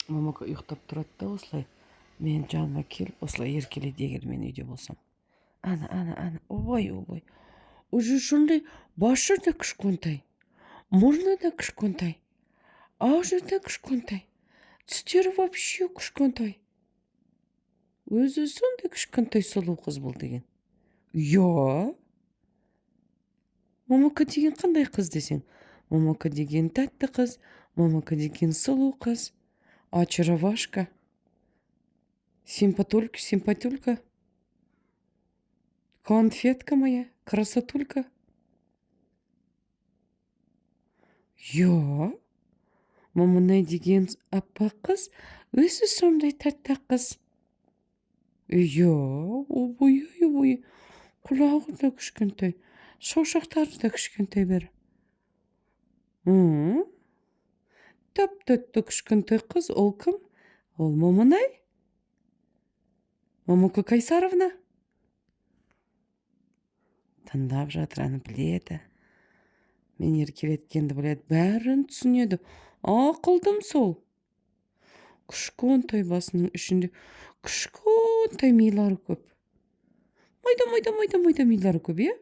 Мамака ұйықтап тұрады да осылай. Мен жаныма келіп, осылай еркелейді, егер мен үйде болсам. Ана, ой. Уже шундай башы да кішкентай, мұрны да кішкентай, аузы да кішкентай, тістері вообще кішкентай. Өзі сондай кішкентай сұлу қыз бұл деген. Я? Мамака деген қандай қыз десең? Мамака деген тәтті қыз, мамака деген сұлу қыз, очаровашка, симпатюлька, конфетка моя, красотулька. Я? Маманы деген аппақ қыз, өзі сондай тәтті қыз. Я, ой, құлағы да кішкентай, шошақтары да кішкентай бәрі. Тәп-тәтті кішкентай қыз, ол кім? Ол Маманай? Мамака Кайсаровна? Тыңдап жатыр, аны біледі. Мен еркелеткенді біледі, бәрін түсінеді. Ақылдым сол. Кішкентай басының ішінде кішкентай милары көп. Майда милары көп, е?